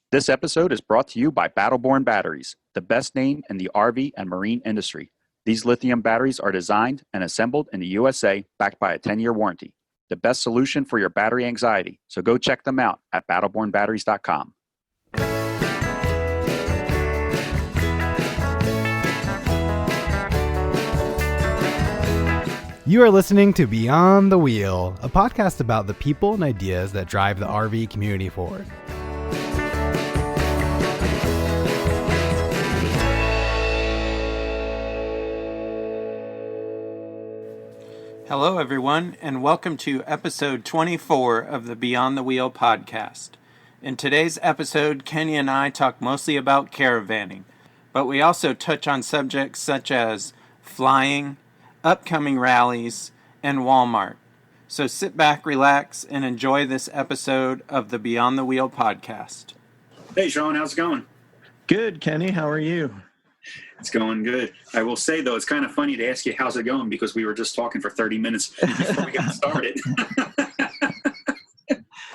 This episode is brought to you by Battleborn Batteries, the best name in the RV and marine industry. These lithium batteries are designed and assembled in the USA, backed by a 10-year warranty. The best solution for your battery anxiety, so go check them out at battlebornbatteries.com. You are listening to Beyond the Wheel, a podcast about the people and ideas that drive the RV community forward. Hello, everyone, and welcome to episode 24 of the Beyond the Wheel podcast. In today's episode, Kenny and I talk mostly about caravanning, but we also touch on subjects such as flying, upcoming rallies, and Walmart. So sit back, relax, and enjoy this episode of the Beyond the Wheel podcast. Hey, Sean, how's it going? Good, Kenny. How are you? It's going good. I will say, though, it's kind of funny to ask you how's it going because we were just talking for 30 minutes before we got started.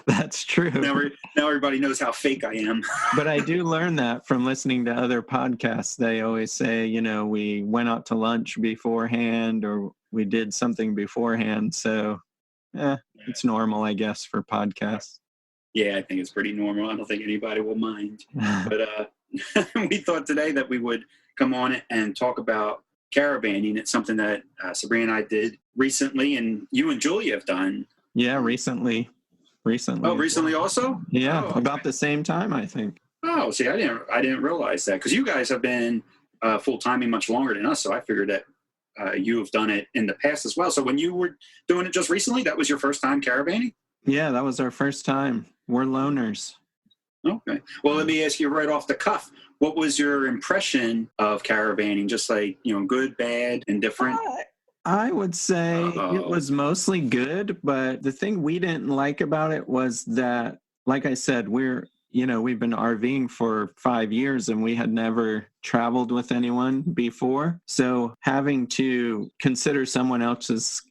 That's true. Now everybody knows how fake I am. But I do learn that from listening to other podcasts. They always say, we went out to lunch beforehand or we did something beforehand. So it's normal, I guess, for podcasts. Yeah, I think it's pretty normal. I don't think anybody will mind. But we thought today that we would come on and talk about caravanning. It's something that Sabrina and I did recently, and you and Julia have done. Yeah, recently. Oh, recently also? Yeah, Oh, about the same time, I think. Oh, see, I didn't realize that because you guys have been full-timing much longer than us, so I figured that you have done it in the past as well. So when you were doing it just recently, that was your first time caravanning? Yeah, that was our first time. We're loners. Okay. Well, let me ask you right off the cuff. What was your impression of caravanning? Just like, good, bad, indifferent? I would say It was mostly good, but the thing we didn't like about it was that, like I said, we've been RVing for 5 years and we had never traveled with anyone before. So having to consider someone else's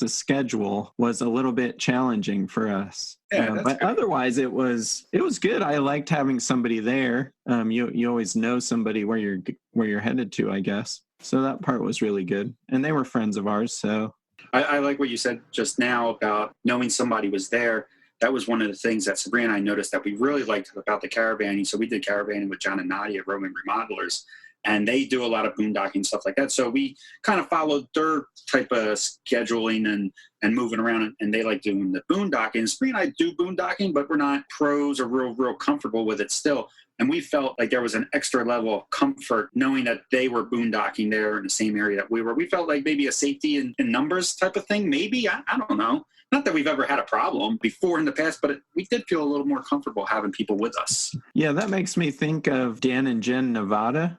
schedule was a little bit challenging for us. Yeah, but otherwise it was good. I liked having somebody there. You always know somebody where you're headed to, I guess. So that part was really good. And they were friends of ours. So I like what you said just now about knowing somebody was there. That was one of the things that Sabrina and I noticed that we really liked about the caravanning. So we did caravanning with Jon and Nadia, Roaming Remodelers, and they do a lot of boondocking, stuff like that. So we kind of followed their type of scheduling and moving around, and they like doing the boondocking. Sabrina and I do boondocking, but we're not pros or real comfortable with it still. And we felt like there was an extra level of comfort knowing that they were boondocking there in the same area that we were. We felt like maybe a safety in numbers type of thing, maybe. I don't know. Not that we've ever had a problem before in the past, but we did feel a little more comfortable having people with us. Yeah, that makes me think of Dan and Jen Nevada.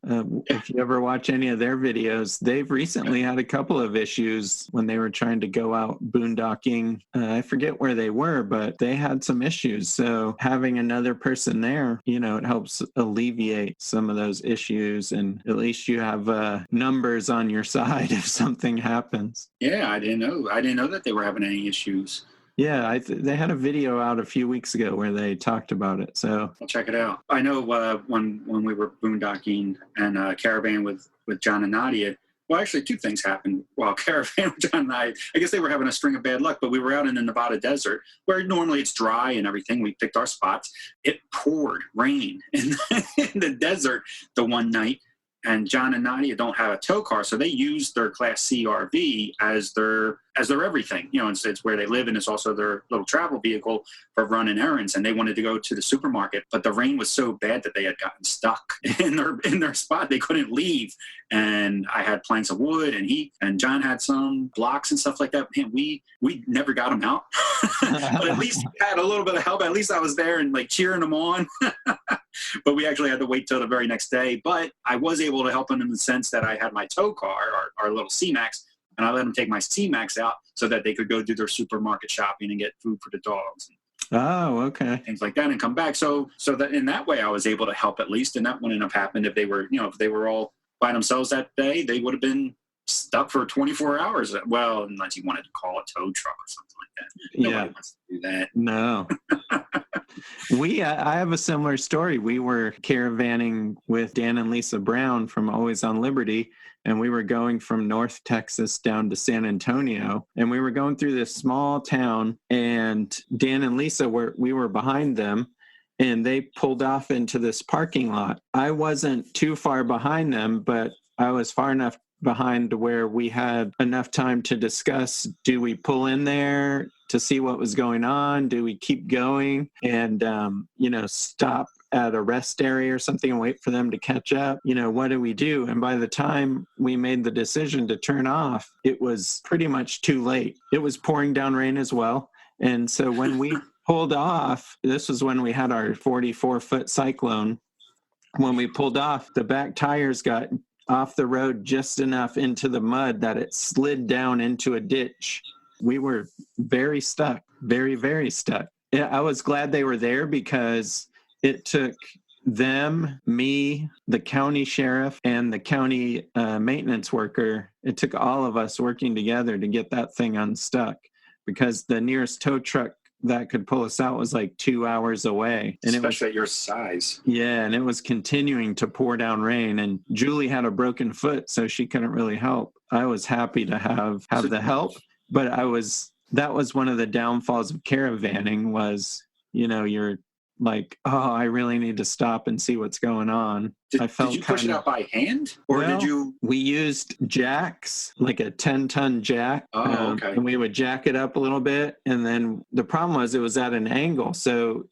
If you ever watch any of their videos, they've recently had a couple of issues when they were trying to go out boondocking. I forget where they were, but they had some issues. So having another person there, it helps alleviate some of those issues. And at least you have numbers on your side if something happens. Yeah, I didn't know that they were having any issues. Yeah, they had a video out a few weeks ago where they talked about it. So I'll check it out. I know when we were boondocking and caravan with Jon and Nadia, well, actually two things happened while caravan with Jon and I guess they were having a string of bad luck, but we were out in the Nevada desert where normally it's dry and everything. We picked our spots. It poured rain in the desert the one night. And Jon and Nadia don't have a tow car, so they use their Class C RV as their everything. It's where they live, and it's also their little travel vehicle for running errands. And they wanted to go to the supermarket, but the rain was so bad that they had gotten stuck in their spot. They couldn't leave. And I had planks of wood, and Jon had some blocks and stuff like that. Man, we never got them out, but at least we had a little bit of help. At least I was there and like cheering them on. But we actually had to wait till the very next day. But I was able to help them in the sense that I had my tow car, our little C-Max, and I let them take my C-Max out so that they could go do their supermarket shopping and get food for the dogs. Oh, okay. Things like that and come back. So that in that way I was able to help at least, and that wouldn't have happened if they were all by themselves that day. They would have been stuck for 24 hours. Well, unless you wanted to call a tow truck or something like that. Nobody wants to do that. No. I have a similar story. We were caravanning with Dan and Lisa Brown from Always on Liberty, and we were going from North Texas down to San Antonio, and we were going through this small town, and Dan and Lisa we were behind them, and they pulled off into this parking lot. I wasn't too far behind them, but I was far enough behind to where we had enough time to discuss, do we pull in there to see what was going on? Do we keep going and, stop at a rest area or something and wait for them to catch up? What do we do? And by the time we made the decision to turn off, it was pretty much too late. It was pouring down rain as well. And so when we pulled off, this was when we had our 44-foot cyclone. When we pulled off, the back tires got off the road just enough into the mud that it slid down into a ditch. We were very stuck, very, very stuck. I was glad they were there because it took them, me, the county sheriff, and the county maintenance worker. It took all of us working together to get that thing unstuck because the nearest tow truck that could pull us out was like 2 hours away. And especially at your size. Yeah, and it was continuing to pour down rain. And Julie had a broken foot, so she couldn't really help. I was happy to have the help, but that was one of the downfalls of caravanning was, you're like, oh, I really need to stop and see what's going on. Did you push it out by hand? Or did you? We used jacks, like a 10-ton jack. Oh, okay. And we would jack it up a little bit. And then the problem was it was at an angle. So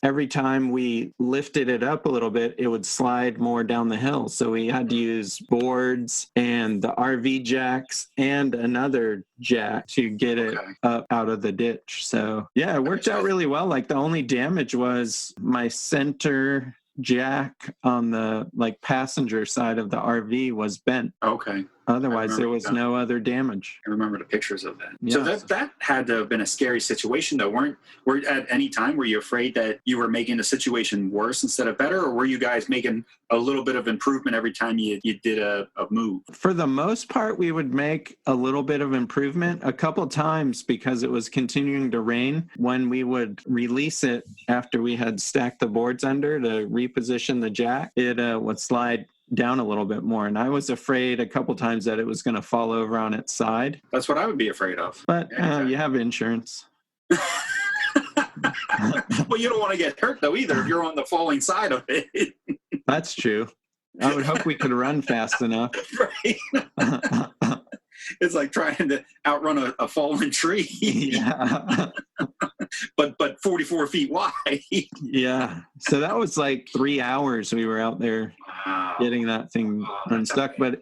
every time we lifted it up a little bit, it would slide more down the hill. So we had to use boards and the RV jacks and another jack to get it up out of the ditch. So yeah, it worked out really well. Like the only damage was my center jack on the passenger side of the RV was bent. Okay. Otherwise, there was no other damage. I remember the pictures of that. Yeah. So that had to have been a scary situation, though. Were at any time were you afraid that you were making the situation worse instead of better, or were you guys making a little bit of improvement every time you did a move? For the most part, we would make a little bit of improvement. A couple times, because it was continuing to rain, when we would release it after we had stacked the boards under to reposition the jack, it would slide down a little bit more. And I was afraid a couple times that it was going to fall over on its side. That's what I would be afraid of. But you have insurance. Well, you don't want to get hurt, though, either, if you're on the falling side of it. That's true. I would hope we could run fast enough. Right. It's like trying to outrun a fallen tree. Yeah. but 44 feet wide. Yeah. So that was like 3 hours we were out there getting that thing unstuck. But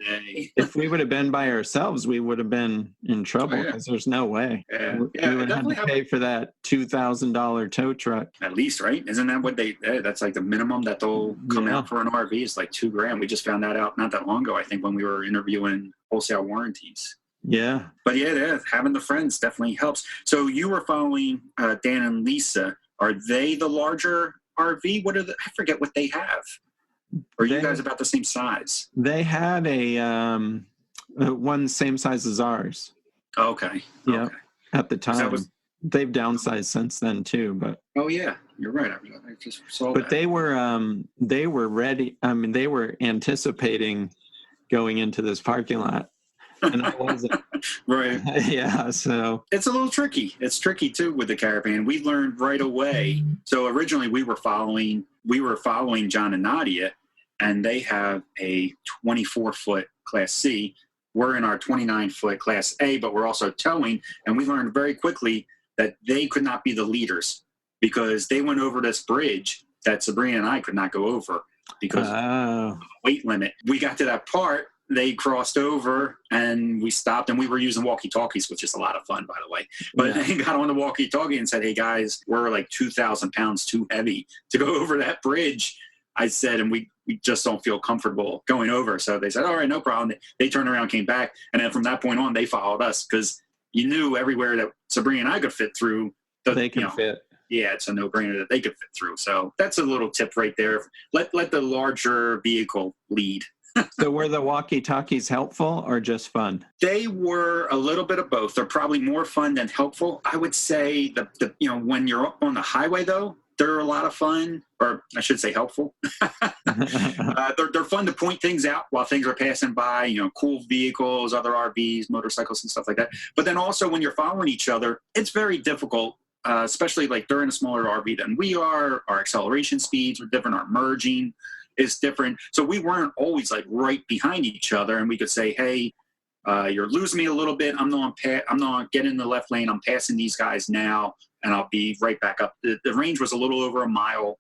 if we would have been by ourselves, we would have been in trouble because there's no way. Yeah. We would have to pay for that $2,000 tow truck. At least, right? Isn't that what that's like the minimum that they'll come out for an RV is like $2,000. We just found that out not that long ago, I think, when we were interviewing wholesale warranties. Yeah. But yeah, having the friends definitely helps. So you were following Dan and Lisa. Are they the larger RV? I forget what they have. Or are you guys about the same size? They had a one same size as ours. Okay. Yeah. Okay. At the time. They've downsized since then too, but. Oh yeah, you're right. I just saw that. But they were ready. I mean, they were anticipating going into this parking lot. And I wasn't. Right. Yeah, so it's a little tricky. It's tricky too with the Caravan. We learned right away. So originally we were following Jon and Nadia, and they have a 24-foot Class C. We're in our 29-foot Class A, but we're also towing, and we learned very quickly that they could not be the leaders because they went over this bridge that Sabrina and I could not go over because of the weight limit. We got to that part. They crossed over and we stopped, and we were using walkie-talkies, which is a lot of fun, by the way. But they got on the walkie-talkie and said, "Hey guys, we're like 2,000 pounds too heavy to go over that bridge." I said, and we just don't feel comfortable going over. So they said, "All right, no problem." They turned around, came back. And then from that point on, they followed us because you knew everywhere that Sabrina and I could fit through. They can fit. Yeah, it's a no-brainer that they could fit through. So that's a little tip right there. Let the larger vehicle lead. So were the walkie-talkies helpful or just fun? They were a little bit of both. They're probably more fun than helpful. I would say when you're up on the highway, though, they're a lot of fun, or I should say helpful. They're fun to point things out while things are passing by, cool vehicles, other RVs, motorcycles, and stuff like that. But then also when you're following each other, it's very difficult, especially like they're in a smaller RV than we are. Our acceleration speeds are different. Our merging is different. So we weren't always like right behind each other, and we could say, hey, you're losing me a little bit. I'm not getting in the left lane. I'm passing these guys now, and I'll be right back up. The range was a little over a mile,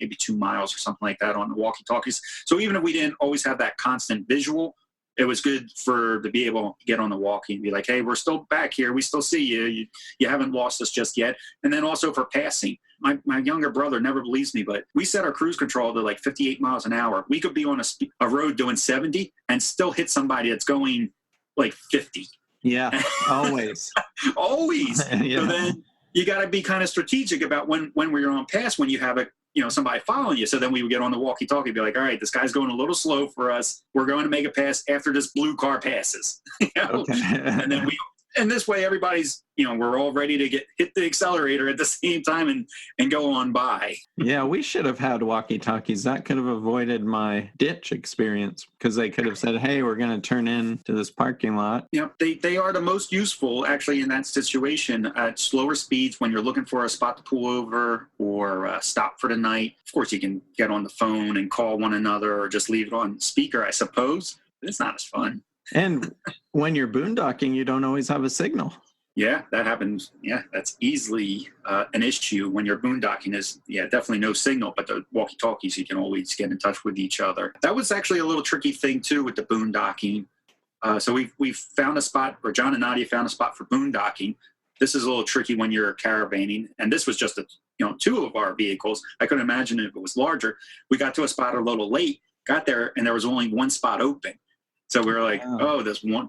maybe 2 miles or something like that on the walkie-talkies. So even if we didn't always have that constant visual, it was good to be able to get on the walkie and be like, hey, we're still back here. We still see you. You haven't lost us just yet. And then also for passing. My younger brother never believes me, but we set our cruise control to like 58 miles an hour. We could be on a road doing 70 and still hit somebody that's going like 50. Yeah, always. Always. Yeah. So then you got to be kind of strategic about when we're on pass, when you have somebody following you. So then we would get on the walkie-talkie and be like, all right, this guy's going a little slow for us. We're going to make a pass after this blue car passes. Okay. And this way everybody's, we're all ready to hit the accelerator at the same time and go on by. Yeah, we should have had walkie-talkies. That could have avoided my ditch experience, because they could have said, hey, we're going to turn into this parking lot. Yeah, they are the most useful actually in that situation at slower speeds when you're looking for a spot to pull over or stop for the night. Of course, you can get on the phone and call one another or just leave it on speaker, I suppose. But it's not as fun. And when you're boondocking, you don't always have a signal. Yeah, that happens. Yeah, that's easily an issue when you're boondocking is, definitely no signal, but the walkie-talkies, you can always get in touch with each other. That was actually a little tricky thing, too, with the boondocking. So we found a spot, or Jon and Nadia found a spot for boondocking. This is a little tricky when you're caravanning, and this was just two of our vehicles. I couldn't imagine if it was larger. We got to a spot a little late, got there, and there was only one spot open. So we were like,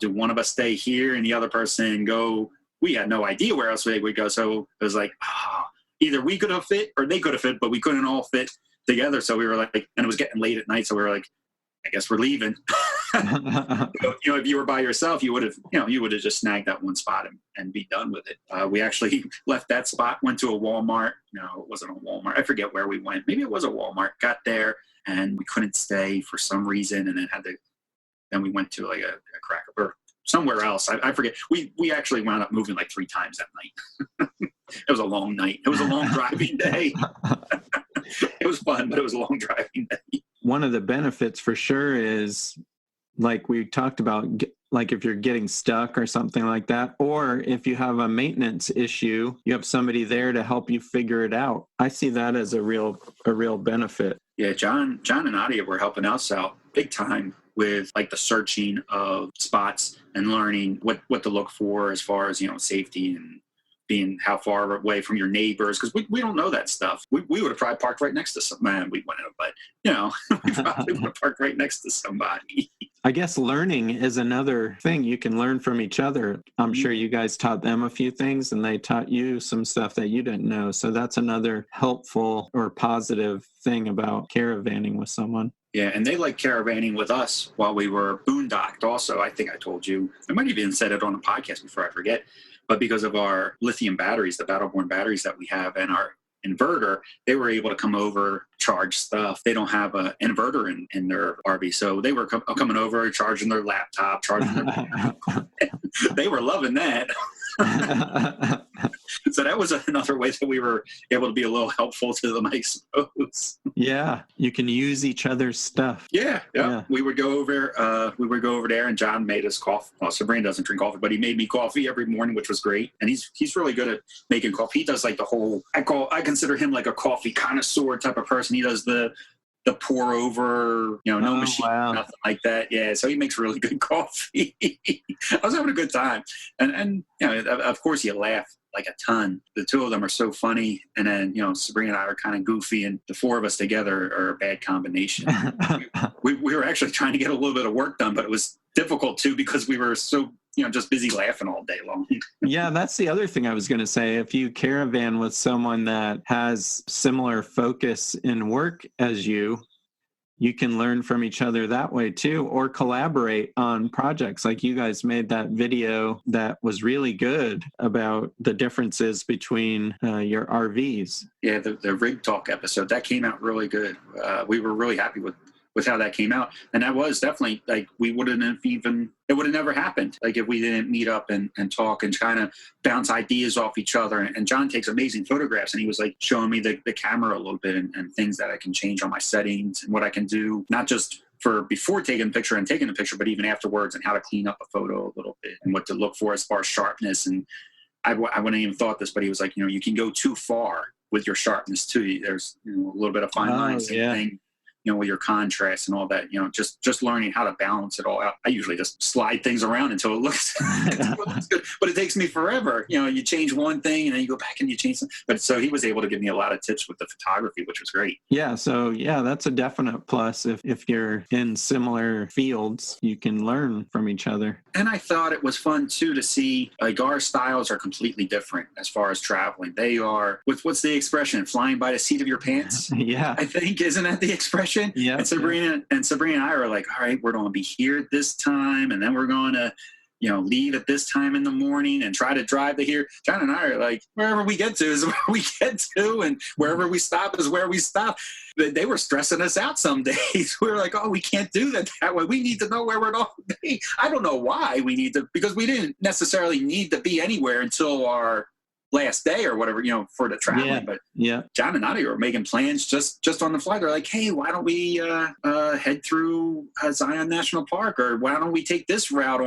do one of us stay here and the other person go? We had no idea where else they would go. So it was like, either we could have fit or they could have fit, but we couldn't all fit together. So we were like, and it was getting late at night. So we were like, I guess we're leaving. If you were by yourself, you would have just snagged that one spot and be done with it. We actually left that spot, went to a Walmart. No, it wasn't a Walmart. I forget where we went. Maybe it was a Walmart. Got there and we couldn't stay for some reason, and then we went to like a Cracker or somewhere else. I forget. We actually wound up moving like 3 times that night. It was a long night. It was a long driving day. It was fun, but it was a long driving day. One of the benefits for sure is, like we talked about, like if you're getting stuck or something like that, or if you have a maintenance issue, you have somebody there to help you figure it out. I see that as a real benefit. Yeah, Jon and Nadia were helping us out big time with like the searching of spots and learning what to look for as far as, safety and being how far away from your neighbors, because we don't know that stuff. We would have probably parked right next to somebody. We wouldn't have, but we probably would have parked right next to somebody. I guess learning is another thing. You can learn from each other. I'm sure you guys taught them a few things and they taught you some stuff that you didn't know. So that's another helpful or positive thing about caravanning with someone. Yeah, and they like caravanning with us while we were boondocked also. I think I told you. I might have even said it on the podcast before I forget. But because of our lithium batteries, the Battleborn batteries that we have, and our inverter, they were able to come over, charge stuff. They don't have an inverter in their RV. So they were coming over, charging their laptop, charging their They were loving that. So that was another way that we were able to be a little helpful to them, I suppose. Yeah, you can use each other's stuff. Yeah. We would go over there, and Jon made us coffee. Well, Sabrina doesn't drink coffee, but he made me coffee every morning, which was great. And he's really good at making coffee. He does like the whole. I consider him like a coffee connoisseur type of person. He does the pour over, no machine, nothing like that. Yeah, so he makes really good coffee. I was having a good time, and of course you laugh like a ton. The two of them are so funny, and then Sabrina and I are kind of goofy, and the 4 of us together are a bad combination. we were actually trying to get a little bit of work done, but it was difficult too because we were so just busy laughing all day long. Yeah, that's the other thing I was going to say. If you caravan with someone that has similar focus in work as you, you can learn from each other that way too, or collaborate on projects. Like you guys made that video that was really good about the differences between your RVs. Yeah, the Rig Talk episode, that came out really good. We were really happy with how that came out. And that was definitely, like, it would have never happened, like, if we didn't meet up and talk and kind of bounce ideas off each other. And Jon takes amazing photographs, and he was like showing me the camera a little bit and things that I can change on my settings and what I can do, not just for before taking the picture and taking the picture, but even afterwards, and how to clean up a photo a little bit and what to look for as far as sharpness. And I wouldn't even thought this, but he was like, you can go too far with your sharpness too. There's a little bit of fine line, thing, with your contrast and all that, just learning how to balance it all out. I usually just slide things around until it looks, good, but it takes me forever. You change one thing and then you go back and you change something. But so he was able to give me a lot of tips with the photography, which was great. Yeah. So that's a definite plus. If you're in similar fields, you can learn from each other. And I thought it was fun too to see, like, our styles are completely different as far as traveling. They are, what's the expression? Flying by the seat of your pants? Yeah. I think, isn't that the expression? Yeah. And Sabrina and I are like, all right, we're going to be here at this time, and then we're going to, leave at this time in the morning and try to drive to here. Jon and I are like, wherever we get to is where we get to, and wherever we stop is where we stop. They were stressing us out some days. We were like, oh, we can't do that way. We need to know where we're going to be. I don't know why we need to, because we didn't necessarily need to be anywhere until our last day or whatever, for the traveling. But Jon and Nadia were making plans just on the fly. They're like, hey, why don't we head through Zion National Park, or why don't we take this route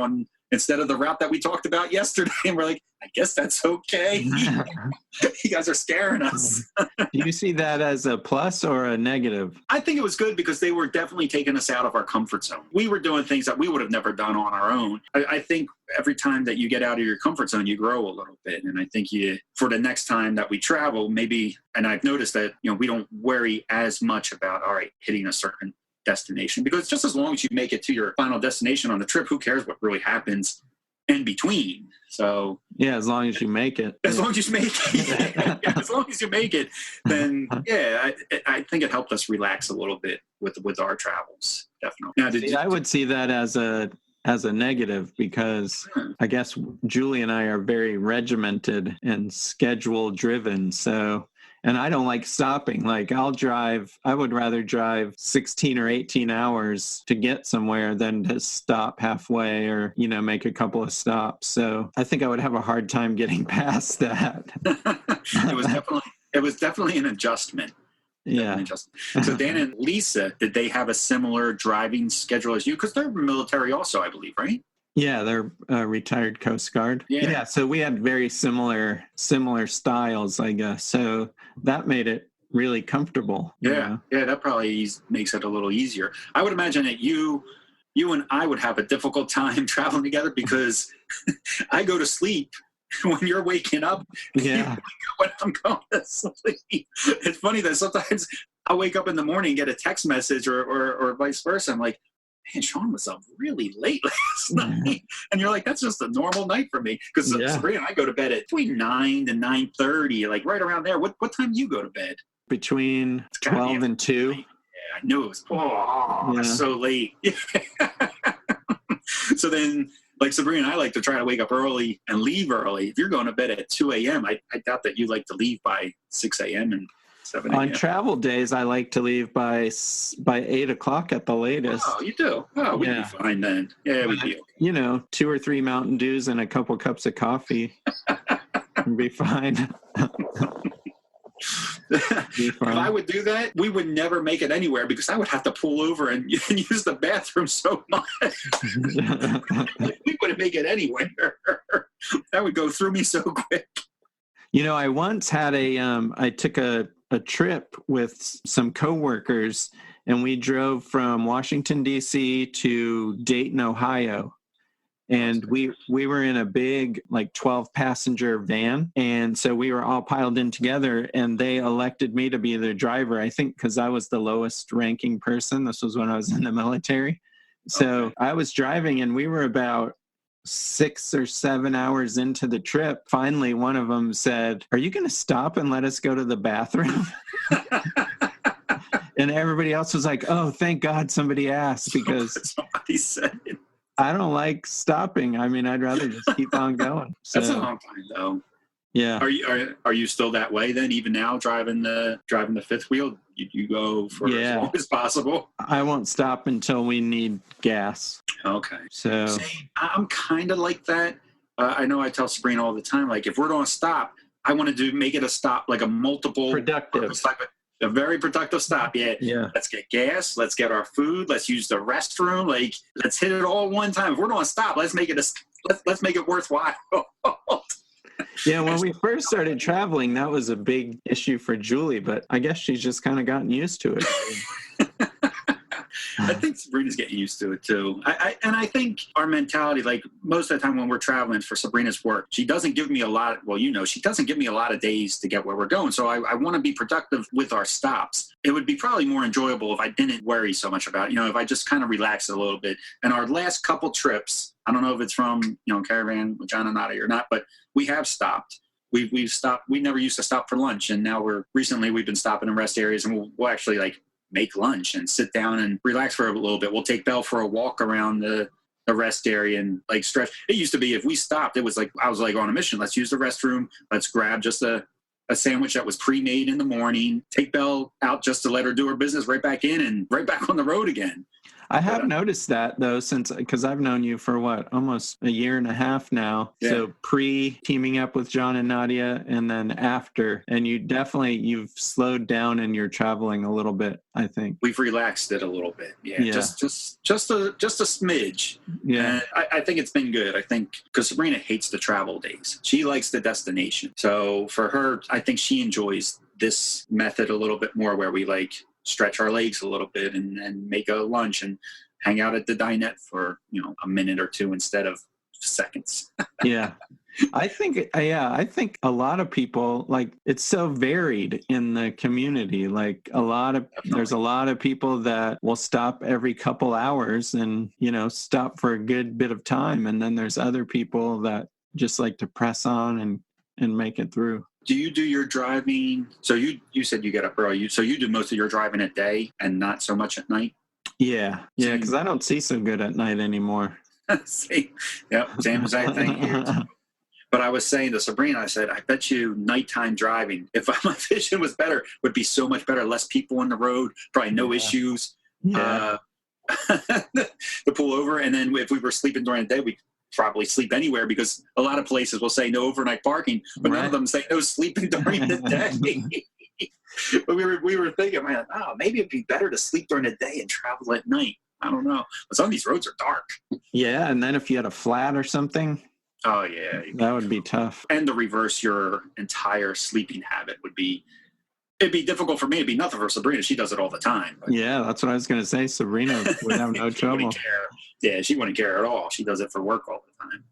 instead of the route that we talked about yesterday? And we're like, I guess that's okay. You guys are scaring us. Do you see that as a plus or a negative? I think it was good, because they were definitely taking us out of our comfort zone. We were doing things that we would have never done on our own. I think every time that you get out of your comfort zone, you grow a little bit. And I think for the next time that we travel, maybe, and I've noticed that, we don't worry as much about, all right, hitting a certain destination, because just as long as you make it to your final destination on the trip, who cares what really happens in between? So as long as you make it. As long as you make it. As long as you make it, then I think it helped us relax a little bit with our travels. Definitely. Now, I would see that as a negative, because I guess Julie and I are very regimented and schedule driven. So, and I don't like stopping. Like, I would rather drive 16 or 18 hours to get somewhere than to stop halfway or, make a couple of stops. So I think I would have a hard time getting past that. It was definitely an adjustment. Yeah. So Dan and Lisa, did they have a similar driving schedule as you? Because they're military also, I believe, right? Yeah, they're retired Coast Guard. Yeah, so we had very similar styles, I guess. So that made it really comfortable. Yeah, that probably makes it a little easier. I would imagine that you and I would have a difficult time traveling together, because I go to sleep when you're waking up. Yeah. When I'm going to sleep. It's funny that sometimes I wake up in the morning and get a text message or vice versa. I'm like, man, Sean was up really late last night. And you're like, that's just a normal night for me. Because Sabrina and I go to bed at between 9 and 9:30, like right around there. What time do you go to bed? Between 12 and 2. Yeah, I knew it was so late. So then, like, Sabrina and I like to try to wake up early and leave early. If you're going to bed at 2 a.m., I doubt that you like to leave by 6 a.m. and 7 a.m. On travel days, I like to leave by 8 o'clock at the latest. Oh, you do? Oh, we'd be fine then. Yeah, we'd be okay. 2 or 3 Mountain Dews and a couple cups of coffee. We'd be fine. If I would do that, we would never make it anywhere, because I would have to pull over and use the bathroom so much. We wouldn't make it anywhere. That would go through me so quick. I once had I took a trip with some coworkers, and we drove from Washington, D.C. to Dayton, Ohio. And we were in a big, like, 12-passenger van. And so we were all piled in together, and they elected me to be their driver, I think because I was the lowest ranking person. This was when I was in the military. So I was driving, and we were about 6 or 7 hours into the trip. Finally, one of them said, "Are you going to stop and let us go to the bathroom?" And everybody else was like, oh, thank God somebody asked, because Somebody said it. I don't like stopping. I mean, I'd rather just keep on going. So, That's a long time, though. yeah. Are you still that way then? Even now, driving the fifth wheel, you go for as long as possible. I won't stop until we need gas. Okay. So See, I'm kind of like that. I know I tell Sabrina all the time, like if we're going to stop, I want to make it a stop, like a multiple productive. A very productive stop. Yeah. Let's get gas. Let's get our food. Let's use the restroom. Like, let's hit it all one time. If we're going to stop, let's make it worthwhile. Yeah, when we first started traveling, that was a big issue for Julie, but I guess she's just kind of gotten used to it. I think Sabrina's getting used to it too. I think our mentality, like most of the time when we're traveling for Sabrina's work, she doesn't give me a lot. Well, she doesn't give me a lot of days to get where we're going. So I want to be productive with our stops. It would be probably more enjoyable if I didn't worry so much about it. If I just kind of relaxed a little bit. And our last couple trips, I don't know if it's from, Caravan with Jon and Nadia or not, but we have stopped. We've stopped. We never used to stop for lunch. And now we've been stopping in rest areas, and we'll actually make lunch and sit down and relax for a little bit. We'll take Belle for a walk around the rest area and stretch. It used to be if we stopped, it was I was on a mission. Let's use the restroom. Let's grab just a sandwich that was pre-made in the morning, take Belle out just to let her do her business, right back in and right back on the road again. I have noticed that, though, because I've known you for almost a year and a half now. Yeah. So pre-teaming up with Jon and Nadia, and then after, and you've slowed down in your traveling a little bit, I think. We've relaxed it a little bit. Yeah. Just a smidge. Yeah. And I think it's been good. I think because Sabrina hates the travel days. She likes the destination. So for her, I think she enjoys this method a little bit more, where we stretch our legs a little bit and make a lunch and hang out at the dinette for a minute or two instead of seconds. Yeah. I think a lot of people, it's so varied in the community. There's a lot of people that will stop every couple hours and stop for a good bit of time, and then there's other people that just like to press on and make it through. Do you do your driving? So you said you get up early. So you do most of your driving at day and not so much at night? Yeah, because I don't see so good at night anymore. See, yep, same exact thing here too. But I was saying to Sabrina, I said, I bet you nighttime driving, if my vision was better, would be so much better. Less people on the road, probably no issues. Yeah. To pull over, and then if we were sleeping during the day, we probably sleep anywhere, because a lot of places will say no overnight parking, but none of them say no sleeping during the day. But we were thinking, man, maybe it'd be better to sleep during the day and travel at night. I don't know. But some of these roads are dark. Yeah, and then if you had a flat or something. Oh, yeah. That would be tough. And to reverse your entire sleeping habit it'd be difficult for me. It'd be nothing for Sabrina. She does it all the time. But yeah, that's what I was going to say. Sabrina would have no trouble. Yeah, she wouldn't care at all. She does it for work all the time.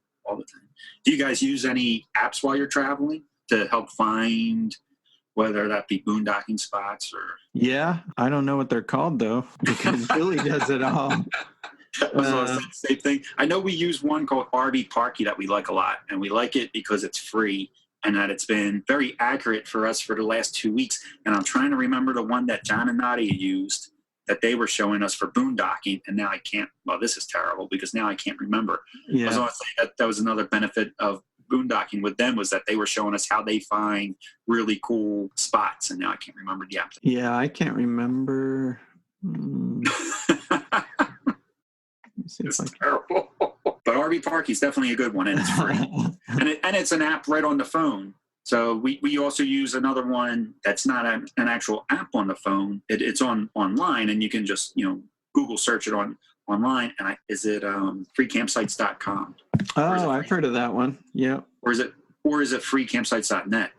Do you guys use any apps while you're traveling to help find, whether that be boondocking spots or? Yeah, I don't know what they're called, though, because Julie does it all. Same thing. I know we use one called RV Parky that we like a lot, and we like it because it's free and that it's been very accurate for us for the last 2 weeks. And I'm trying to remember the one that Jon and Nadia used that they were showing us for boondocking, and now I can't. Well, this is terrible because now I can't remember. Yeah. I was going to say that was another benefit of boondocking with them, was that they were showing us how they find really cool spots, and now I can't remember the app. Yeah, I can't remember. It's terrible. But RV Parky is definitely a good one, and it's free. and it's an app right on the phone. So we also use another one that's not an actual app on the phone. It's online, and you can just Google search it online. And is it freecampsites.com? Oh, I've heard of that one. Yeah. Or is it freecampsites.net?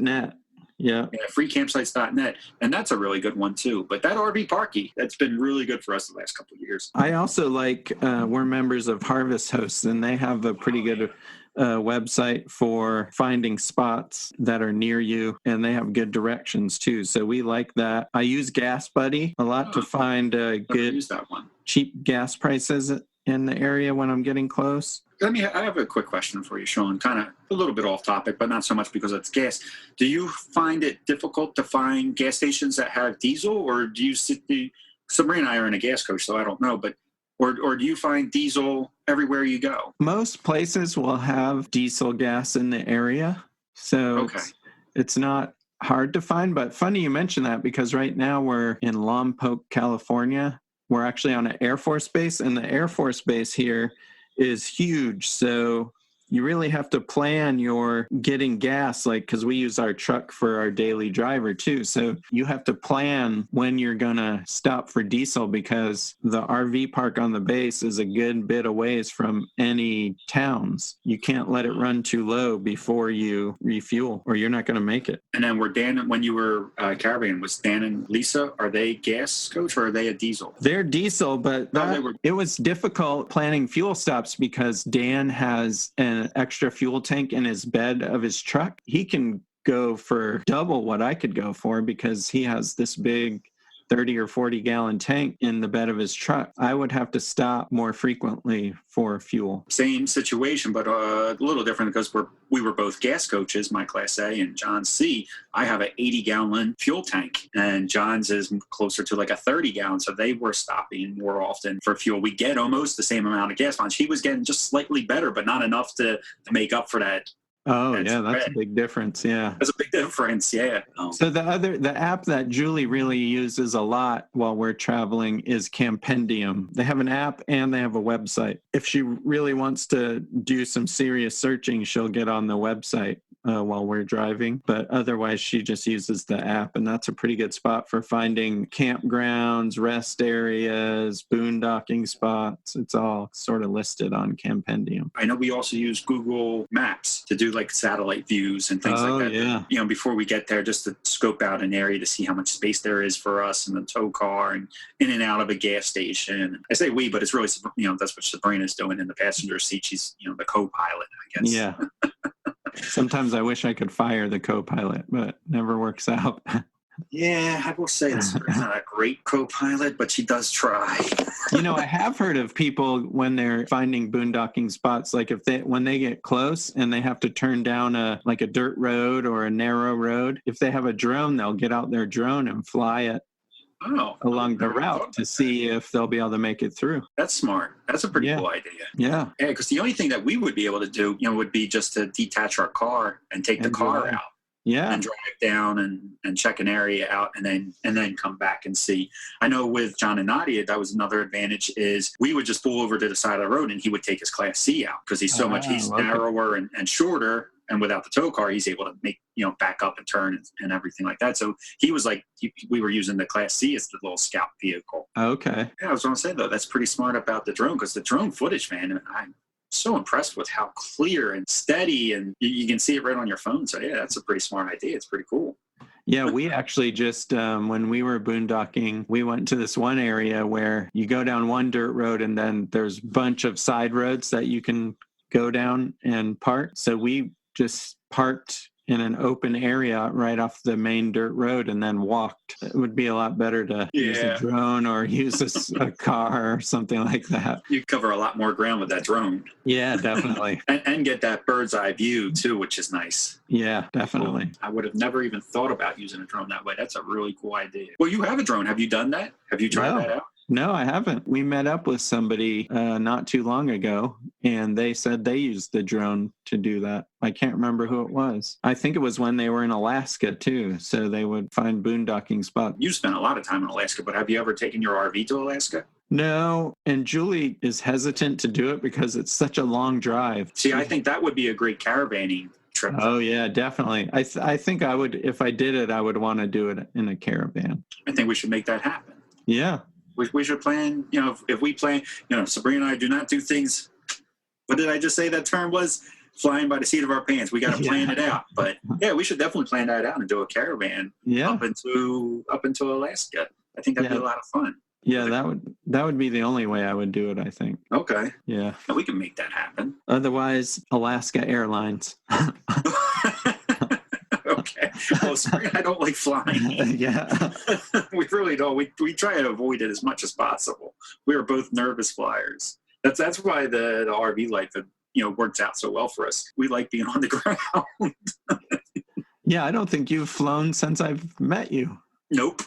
.net. Yeah. Freecampsites.net. And that's a really good one too. But that RV Parky, that's been really good for us the last couple of years. I also we're members of Harvest Hosts, and they have a pretty good website for finding spots that are near you, and they have good directions too. So we like that. I use Gas Buddy a lot to find good, use that one. cheap gas prices in the area when I'm getting close. I have a quick question for you, Sean. Kind of a little bit off topic, but not so much because it's gas. Do you find it difficult to find gas stations that have diesel, or do you Sabrina and I are in a gas coach, so I don't know, but or do you find diesel everywhere you go? Most places will have diesel gas in the area, so Okay. it's not hard to find. But funny you mention that, because right now we're in Lompoc, California. We're actually on an Air Force base, and the Air Force base here is huge. So you really have to plan your getting gas, like, because we use our truck for our daily driver too. So you have to plan when you're going to stop for diesel, because the RV park on the base is a good bit of ways from any towns. You can't let it run too low before you refuel, or you're not going to make it. And then when you were Caravan, was Dan and Lisa, are they gas coach or are they a diesel? They're diesel, but it was difficult planning fuel stops because Dan has an extra fuel tank in his bed of his truck. He can go for double what I could go for because he has this big 30 or 40 gallon tank in the bed of his truck. I would have to stop more frequently for fuel. Same situation, but a little different because we were both gas coaches, my Class A and John's C. I have an 80 gallon fuel tank and John's is closer to like a 30 gallon. So they were stopping more often for fuel. We get almost the same amount of gas mileage. He was getting just slightly better, but not enough to make up for that. Oh, yeah, that's a big difference. Yeah. That's a big difference. Yeah. So the app that Julie really uses a lot while we're traveling is Campendium. They have an app and they have a website. If she really wants to do some serious searching, she'll get on the website while we're driving. But otherwise, she just uses the app. And that's a pretty good spot for finding campgrounds, rest areas, boondocking spots. It's all sort of listed on Campendium. I know we also use Google Maps to do like satellite views and things like that. Yeah. You know, before we get there, just to scope out an area to see how much space there is for us in the tow car and in and out of a gas station. I say we, but it's really, that's what Sabrina's doing in the passenger seat. She's, the co-pilot, I guess. Yeah. Sometimes I wish I could fire the co-pilot, but never works out. Yeah, I will say this. She's not a great co-pilot, but she does try. I have heard of people when they're finding boondocking spots, like when they get close and they have to turn down a dirt road or a narrow road, if they have a drone, they'll get out their drone and fly it along the route to see if they'll be able to make it through. That's smart. That's a pretty cool idea. Yeah. Yeah, because the only thing that we would be able to do, would be just to detach our car and take the car out. Yeah. And drive down and check an area out and then come back and see. I know with Jon and Nadia, that was another advantage is we would just pull over to the side of the road and he would take his Class C out because he's he's narrower and shorter. And without the tow car, he's able to make, back up and turn and everything like that. So he was we were using the Class C as the little scout vehicle. Okay. Yeah, I was going to say, though, that's pretty smart about the drone because the drone footage, man, I'm so impressed with how clear and steady and you can see it right on your phone. So, yeah, that's a pretty smart idea. It's pretty cool. Yeah, we actually just, when we were boondocking, we went to this one area where you go down one dirt road and then there's a bunch of side roads that you can go down and park. So we just parked in an open area right off the main dirt road and then walked. It would be a lot better to use a drone or use a car or something like that. You cover a lot more ground with that drone. Yeah, definitely. and get that bird's eye view too, which is nice. Yeah, definitely. Cool. I would have never even thought about using a drone that way. That's a really cool idea. Well, you have a drone. Have you done that? Have you tried that out? No, I haven't. We met up with somebody not too long ago, and they said they used the drone to do that. I can't remember who it was. I think it was when they were in Alaska, too, so they would find boondocking spots. You spent a lot of time in Alaska, but have you ever taken your RV to Alaska? No, and Julie is hesitant to do it because it's such a long drive. See, I think that would be a great caravanning trip. Oh, yeah, definitely. I think I would, if I did it, I would want to do it in a caravan. I think we should make that happen. Yeah. We should plan, if we plan, Sabrina and I do not do things, what did I just say that term was? Flying by the seat of our pants. We got to plan it out. But yeah, we should definitely plan that out and do a caravan up into Alaska. I think that'd be a lot of fun. Yeah, that would be the only way I would do it, I think. Okay. Yeah. We can make that happen. Otherwise, Alaska Airlines. Okay. Well, Sabrina, I don't like flying. Yeah. We really don't. We try to avoid it as much as possible. We are both nervous flyers. That's why the RV life, works out so well for us. We like being on the ground. Yeah, I don't think you've flown since I've met you. Nope.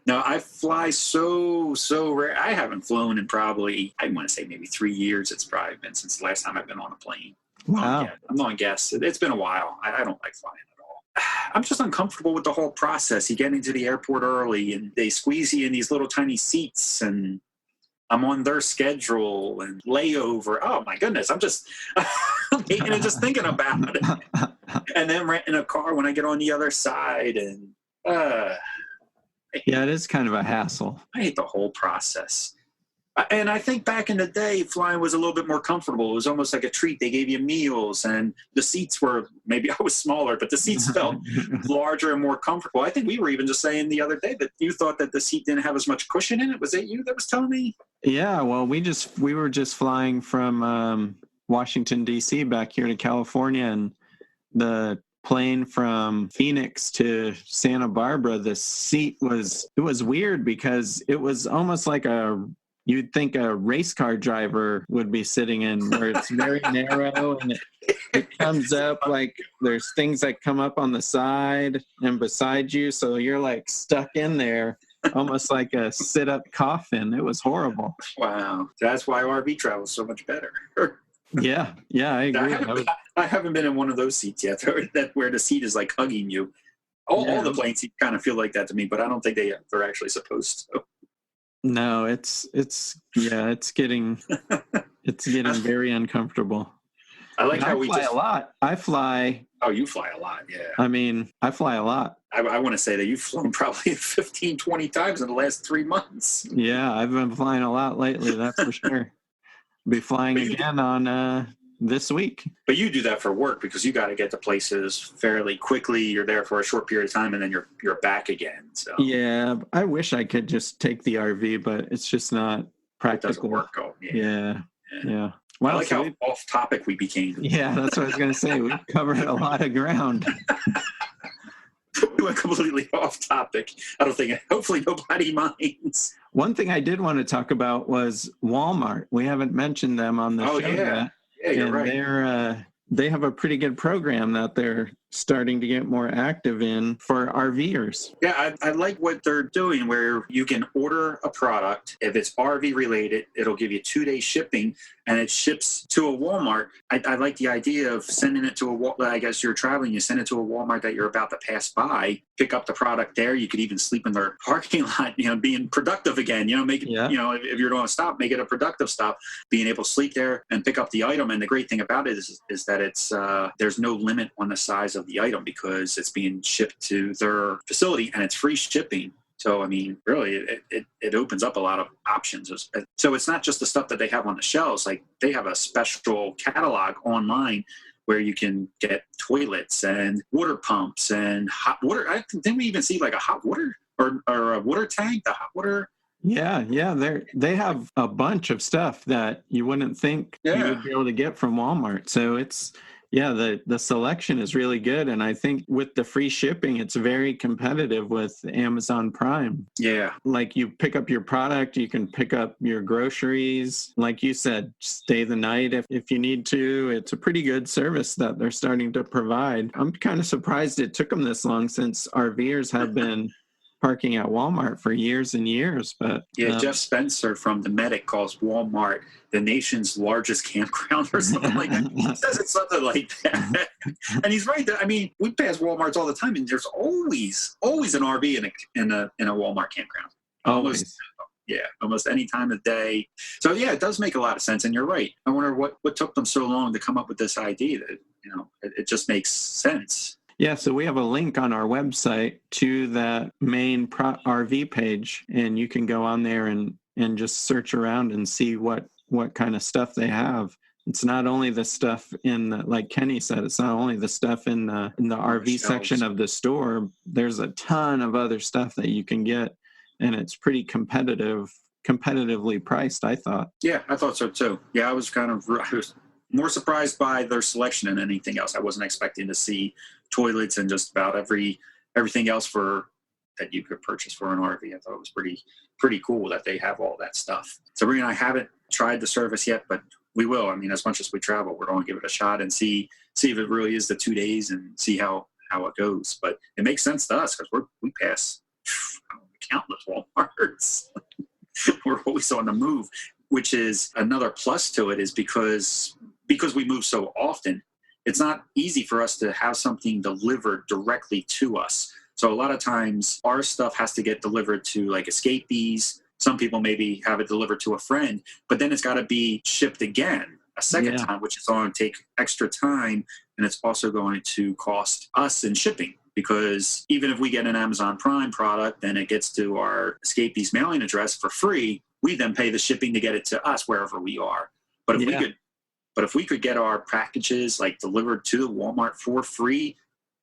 No, I fly so rare. I haven't flown in probably, I want to say maybe 3 years. It's probably been since the last time I've been on a plane. Wow. I'm on guess. It's been a while. I don't like flying at all. I'm just uncomfortable with the whole process. You get into the airport early and they squeeze you in these little tiny seats, and I'm on their schedule and layover. Oh my goodness. I'm just I'm hating it just thinking about it. And then renting a car when I get on the other side, and yeah, it is kind of a hassle. I hate the whole process. And I think back in the day, flying was a little bit more comfortable. It was almost like a treat. They gave you meals, and the seats were, maybe I was smaller, but the seats felt larger and more comfortable. I think we were even just saying the other day that you thought that the seat didn't have as much cushion in it. Was it you that was telling me? Yeah, well, we were just flying from Washington, D.C. back here to California, and the plane from Phoenix to Santa Barbara, the seat was weird because it was almost like you'd think a race car driver would be sitting in, where it's very narrow and it comes up like there's things that come up on the side and beside you. So you're like stuck in there, almost like a sit-up coffin. It was horrible. Wow. That's why RV travel is so much better. Yeah, I agree. I haven't been in one of those seats yet, where the seat is like hugging you. All the plane seats kind of feel like that to me, but I don't think they're actually supposed to. No, it's getting very uncomfortable. I like how we fly a lot. I fly. Oh, you fly a lot, yeah. I mean, I fly a lot. I want to say that you've flown probably 15, 20 times in the last 3 months. Yeah, I've been flying a lot lately, that's for sure. Be flying again on this week. But you do that for work because you got to get to places fairly quickly. You're there for a short period of time, and then you're back again. So yeah, I wish I could just take the RV, but it's just not practical. It doesn't work. Yeah. Well, I like how off topic we became. Yeah, that's what I was going to say. We covered a lot of ground. We went completely off topic. Hopefully nobody minds. One thing I did want to talk about was Walmart. We haven't mentioned them on the show yet. Yeah, you're right. They have a pretty good program that they're starting to get more active in for RVers. Yeah, I like what they're doing, where you can order a product. If it's RV related, it'll give you 2-day shipping, and it ships to a Walmart. I like the idea of sending it to I guess you're traveling, you send it to a Walmart that you're about to pass by, pick up the product there. You could even sleep in their parking lot, being productive again, if you're going to stop, make it a productive stop, being able to sleep there and pick up the item. And the great thing about it is that it's there's no limit on the size of the item because it's being shipped to their facility and it's free shipping. So, I mean, really, it opens up a lot of options. So it's not just the stuff that they have on the shelves. Like, they have a special catalog online where you can get toilets and water pumps and hot water. Didn't we even see like a hot water or a water tank, the hot water? Yeah. They have a bunch of stuff that you wouldn't think you would be able to get from Walmart. So the selection is really good. And I think with the free shipping, it's very competitive with Amazon Prime. Yeah. Like, you pick up your product, you can pick up your groceries. Like you said, stay the night if you need to. It's a pretty good service that they're starting to provide. I'm kind of surprised it took them this long, since RVers have been parking at Walmart for years and years. But Jeff Spencer from The Medic calls Walmart the nation's largest campground or something like that. He says it's something like that. And he's right. I mean, we pass Walmarts all the time, and there's always an RV in a Walmart campground. Always. Almost any time of day. So it does make a lot of sense. And you're right. I wonder what took them so long to come up with this idea that, it just makes sense. Yeah, so we have a link on our website to that main RV page, and you can go on there and just search around and see what kind of stuff they have. It's not only the stuff like Kenny said, it's not only the stuff in the RV section of the store. There's a ton of other stuff that you can get, and it's pretty competitively priced, I thought. Yeah, I thought so too. Yeah, I was more surprised by their selection than anything else. I wasn't expecting to see toilets and just about everything else for that you could purchase for an RV. I thought it was pretty cool that they have all that stuff. Sabrina and I haven't tried the service yet, but we will. I mean, as much as we travel, we're going to give it a shot and see if it really is the 2 days and see how it goes. But it makes sense to us because we pass countless Walmarts. We're always on the move, which is another plus to it, is because we move so often, it's not easy for us to have something delivered directly to us. So a lot of times our stuff has to get delivered to like escapees. Some people maybe have it delivered to a friend, but then it's got to be shipped again a second time, which is going to take extra time. And it's also going to cost us in shipping, because even if we get an Amazon Prime product and it gets to our escapees mailing address for free, we then pay the shipping to get it to us wherever we are. But if we could get our packages like delivered to the Walmart for free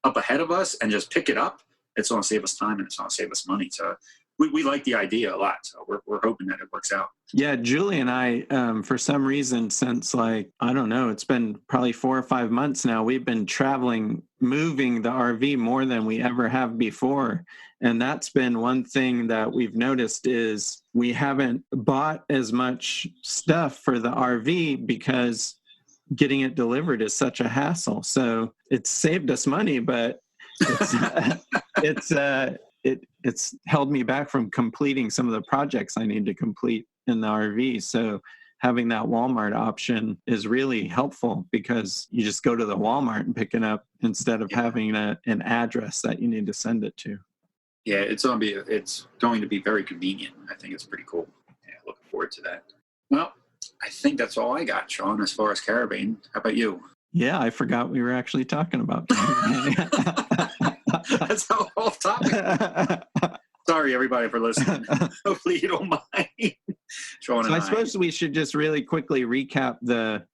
up ahead of us and just pick it up, it's going to save us time and it's going to save us money. So we like the idea a lot. So we're hoping that it works out. Yeah, Julie and I, for some reason, since I don't know, it's been probably 4 or 5 months now, we've been traveling, moving the RV more than we ever have before. And that's been one thing that we've noticed, is we haven't bought as much stuff for the RV because getting it delivered is such a hassle. So it's saved us money, but it's held me back from completing some of the projects I need to complete in the RV. So having that Walmart option is really helpful, because you just go to the Walmart and pick it up instead of having an address that you need to send it to. Yeah, it's going to be very convenient. I think it's pretty cool. Yeah, looking forward to that. Well, I think that's all I got, Sean, as far as Caravan. How about you? Yeah, I forgot we were actually talking about That's how off topic. Sorry, everybody, for listening. Hopefully you don't mind. Sean and I suppose we should just really quickly recap the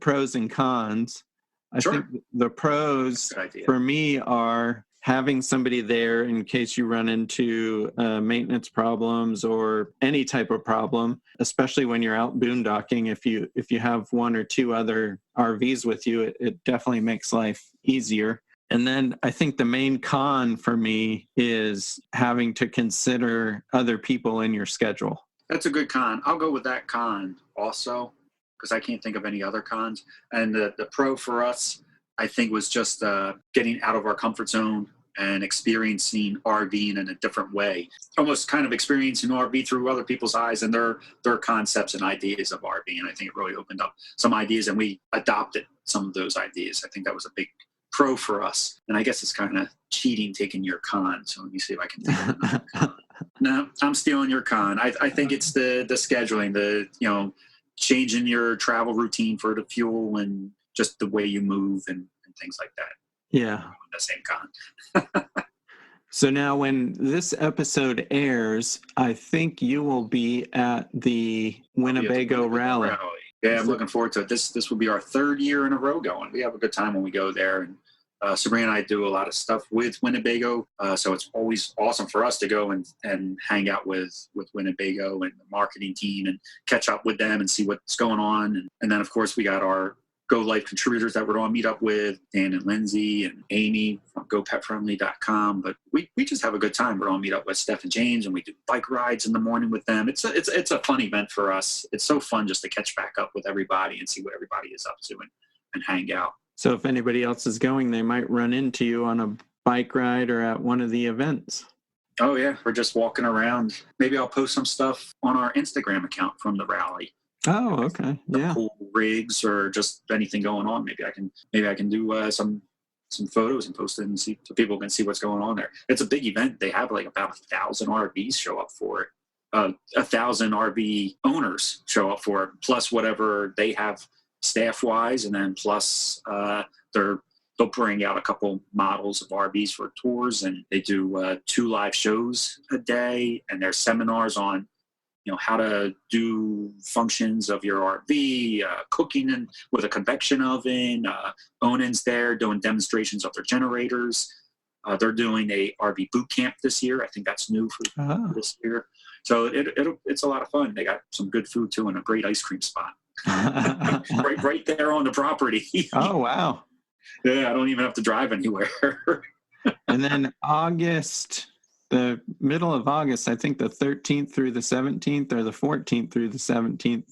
pros and cons. I think the pros for me are having somebody there in case you run into maintenance problems or any type of problem, especially when you're out boondocking. If you have 1 or 2 other RVs with you, it definitely makes life easier. And then I think the main con for me is having to consider other people in your schedule. That's a good con. I'll go with that con also, because I can't think of any other cons. And the pro for us, I think, was just getting out of our comfort zone and experiencing RVing in a different way. Almost kind of experiencing RV through other people's eyes and their concepts and ideas of RV. And I think it really opened up some ideas, and we adopted some of those ideas. I think that was a big pro for us. And I guess it's kind of cheating taking your con. So let me see if I can think of another con. No, I'm stealing your con. I think it's the scheduling, changing your travel routine for the fuel and just the way you move and things like that. Yeah. The same con. So now when this episode airs, I think you will be at the Winnebago Rally. Yeah, I'm looking forward to it. This will be our 3rd year in a row going. We have a good time when we go there. And Sabrina and I do a lot of stuff with Winnebago. So it's always awesome for us to go and hang out with Winnebago and the marketing team and catch up with them and see what's going on. And then, of course, we got our Go Life contributors that we're going to meet up with, Dan and Lindsay and Amy from GoPetFriendly.com. But we just have a good time. We're going to meet up with Steph and James, and we do bike rides in the morning with them. It's a fun event for us. It's so fun just to catch back up with everybody and see what everybody is up to and hang out. So if anybody else is going, they might run into you on a bike ride or at one of the events. Oh, yeah. We're just walking around. Maybe I'll post some stuff on our Instagram account from the rally. Oh, okay. Yeah. Cool rigs or just anything going on. Maybe I can do some photos and post it and see so people can see what's going on there. It's a big event. They have like about 1,000 RVs show up for it. 1,000 RV owners show up for it, plus whatever they have staff wise, and then plus they'll bring out a couple models of RVs for tours, and they do 2 live shows a day, and there's seminars on how to do functions of your RV, cooking with a convection oven. Onan's there doing demonstrations of their generators. They're doing a RV boot camp this year. I think that's new for this year. So it's a lot of fun. They got some good food too and a great ice cream spot right there on the property. Oh, wow. Yeah, I don't even have to drive anywhere. And then August the middle of August, I think the 13th through the 17th or the 14th through the 17th,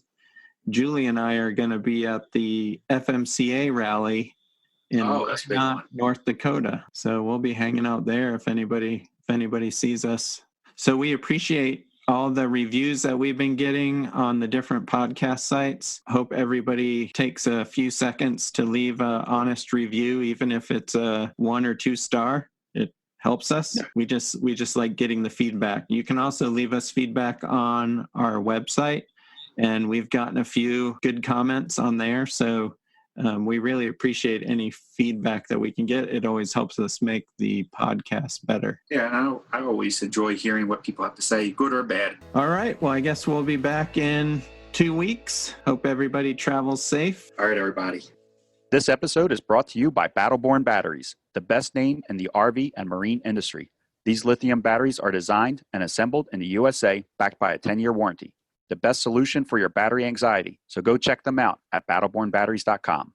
Julie and I are going to be at the FMCA rally in that's a big one. North Dakota. So we'll be hanging out there if anybody sees us. So we appreciate all the reviews that we've been getting on the different podcast sites. Hope everybody takes a few seconds to leave an honest review, even if it's a 1 or 2 star. It helps us. Yeah. We just like getting the feedback. You can also leave us feedback on our website, and we've gotten a few good comments on there. So we really appreciate any feedback that we can get. It always helps us make the podcast better. Yeah, and I always enjoy hearing what people have to say, good or bad. All right. Well, I guess we'll be back in 2 weeks. Hope everybody travels safe. All right, everybody. This episode is brought to you by Battleborn Batteries, the best name in the RV and marine industry. These lithium batteries are designed and assembled in the USA, backed by a 10-year warranty. The best solution for your battery anxiety. So go check them out at battlebornbatteries.com.